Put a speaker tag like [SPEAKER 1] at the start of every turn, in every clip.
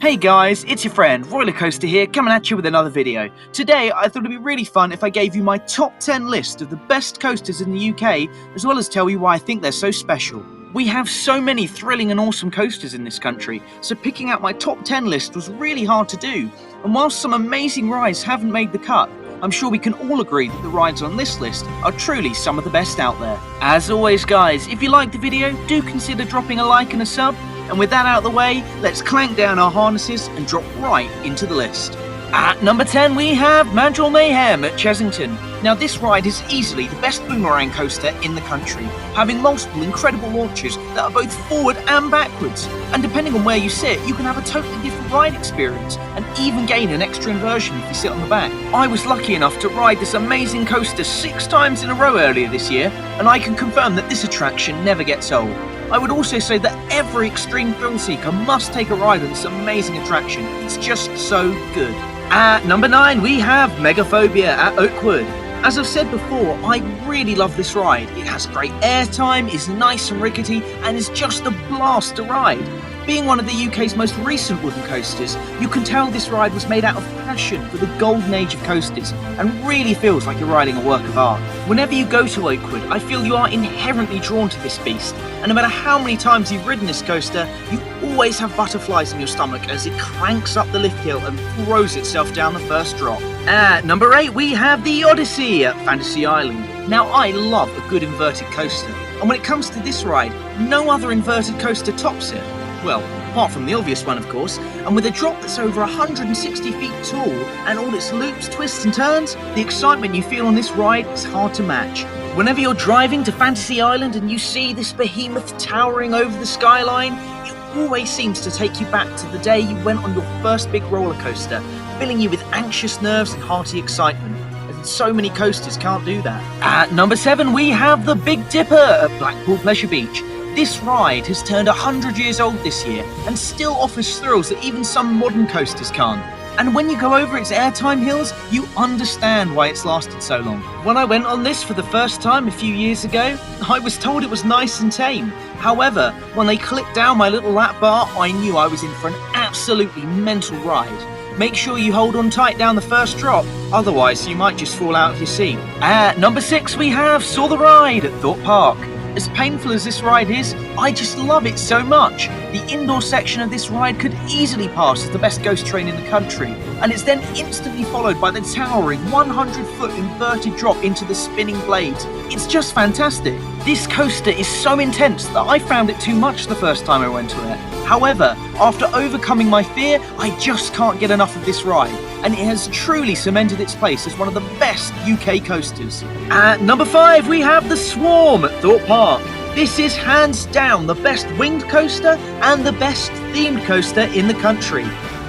[SPEAKER 1] Hey guys, it's your friend Roller Coaster here, coming at you with another video. Today I thought it'd be really fun if I gave you my top 10 list of the best coasters in the UK, as well as tell you why I think they're so special. We have so many thrilling and awesome coasters in this country, so picking out my top 10 list was really hard to do. And whilst some amazing rides haven't made the cut, I'm sure we can all agree that the rides on this list are truly some of the best out there. As always guys, if you liked the video, do consider dropping a like and a sub. And with that out of the way, let's clank down our harnesses and drop right into the list. At number 10 we have Mandrill Mayhem at Chessington. Now this ride is easily the best boomerang coaster in the country, having multiple incredible launches that are both forward and backwards. And depending on where you sit, you can have a totally different ride experience and even gain an extra inversion if you sit on the back. I was lucky enough to ride this amazing coaster 6 times in a row earlier this year, and I can confirm that this attraction never gets old. I would also say that every extreme thrill seeker must take a ride on this amazing attraction. It's just so good. At number 9 we have Megaphobia at Oakwood. As I've said before, I really love this ride. It has great airtime, is nice and rickety, and is just a blast to ride. Being one of the UK's most recent wooden coasters, you can tell this ride was made out of passion for the golden age of coasters and really feels like you're riding a work of art. Whenever you go to Oakwood, I feel you are inherently drawn to this beast, and no matter how many times you've ridden this coaster, you always have butterflies in your stomach as it cranks up the lift hill and throws itself down the first drop. At number 8 we have the Odyssey at Fantasy Island. Now I love a good inverted coaster, and when it comes to this ride, no other inverted coaster tops it. Well, apart from the obvious one of course, and with a drop that's over 160 feet tall and all its loops, twists and turns, the excitement you feel on this ride is hard to match. Whenever you're driving to Fantasy Island and you see this behemoth towering over the skyline, it always seems to take you back to the day you went on your first big roller coaster, filling you with anxious nerves and hearty excitement. And so many coasters can't do that. At number 7 we have the Big Dipper at Blackpool Pleasure Beach. This ride has turned 100 years old this year and still offers thrills that even some modern coasters can't. And when you go over its airtime hills, you understand why it's lasted so long. When I went on this for the first time a few years ago, I was told it was nice and tame. However, when they clicked down my little lap bar, I knew I was in for an absolutely mental ride. Make sure you hold on tight down the first drop, otherwise you might just fall out of your seat. At number 6 we have Saw the Ride at Thorpe Park. As painful as this ride is, I just love it so much. The indoor section of this ride could easily pass as the best ghost train in the country, and it's then instantly followed by the towering 100-foot inverted drop into the spinning blades. It's just fantastic. This coaster is so intense that I found it too much the first time I went on it. However, after overcoming my fear, I just can't get enough of this ride, and it has truly cemented its place as one of the best UK coasters. At number 5 we have the Swarm at Thorpe Park. This is hands down the best winged coaster and the best themed coaster in the country.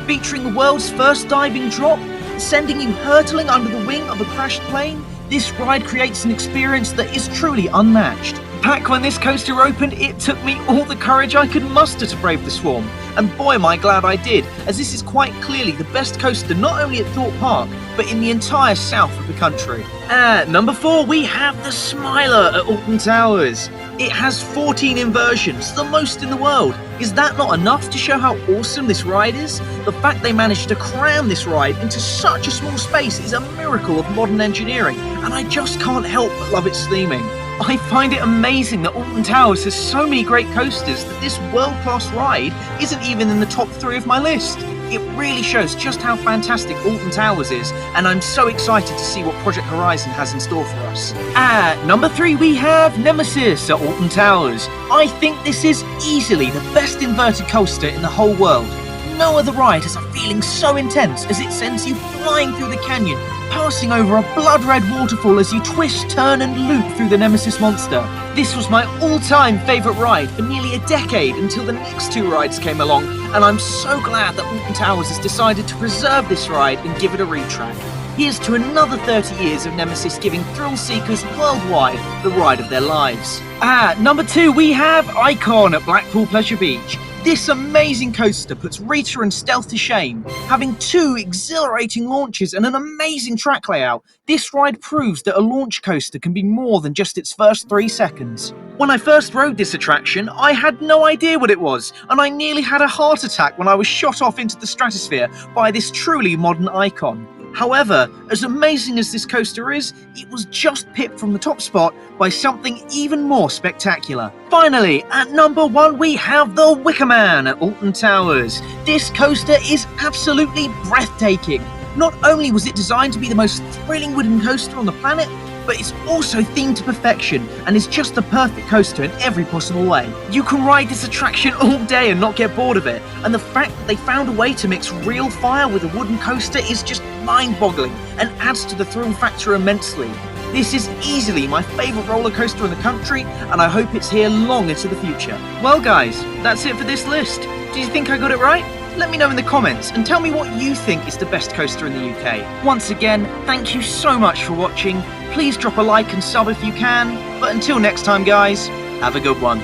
[SPEAKER 1] Featuring the world's first diving drop, sending you hurtling under the wing of a crashed plane, this ride creates an experience that is truly unmatched. Back when this coaster opened, it took me all the courage I could muster to brave the Swarm, and boy am I glad I did, as this is quite clearly the best coaster not only at Thorpe Park, but in the entire south of the country. At number 4 we have the Smiler at Alton Towers. It has 14 inversions, the most in the world. Is that not enough to show how awesome this ride is? The fact they managed to cram this ride into such a small space is a miracle of modern engineering, and I just can't help but love its theming. I find it amazing that Alton Towers has so many great coasters that this world-class ride isn't even in the top 3 of my list. It really shows just how fantastic Alton Towers is, and I'm so excited to see what Project Horizon has in store for us. At number 3 we have Nemesis at Alton Towers. I think this is easily the best inverted coaster in the whole world. No other ride has a feeling so intense as it sends you flying through the canyon, passing over a blood-red waterfall as you twist, turn and loop through the Nemesis monster. This was my all-time favourite ride for nearly a decade until the next 2 rides came along, and I'm so glad that Alton Towers has decided to preserve this ride and give it a retrack. Here's to another 30 years of Nemesis giving thrill seekers worldwide the ride of their lives. At number 2 we have Icon at Blackpool Pleasure Beach. This amazing coaster puts Rita and Stealth to shame. Having 2 exhilarating launches and an amazing track layout, this ride proves that a launch coaster can be more than just its first 3 seconds. When I first rode this attraction, I had no idea what it was, and I nearly had a heart attack when I was shot off into the stratosphere by this truly modern icon. However, as amazing as this coaster is, it was just pipped from the top spot by something even more spectacular. Finally, at number 1 we have the Wicker Man at Alton Towers. This coaster is absolutely breathtaking. Not only was it designed to be the most thrilling wooden coaster on the planet, but it's also themed to perfection and is just the perfect coaster in every possible way. You can ride this attraction all day and not get bored of it, and the fact that they found a way to mix real fire with a wooden coaster is just mind-boggling and adds to the thrill factor immensely. This is easily my favourite roller coaster in the country, and I hope it's here long into the future. Well guys, that's it for this list. Do you think I got it right? Let me know in the comments and tell me what you think is the best coaster in the UK. Once again, thank you so much for watching. Please drop a like and sub if you can. But until next time guys, have a good one.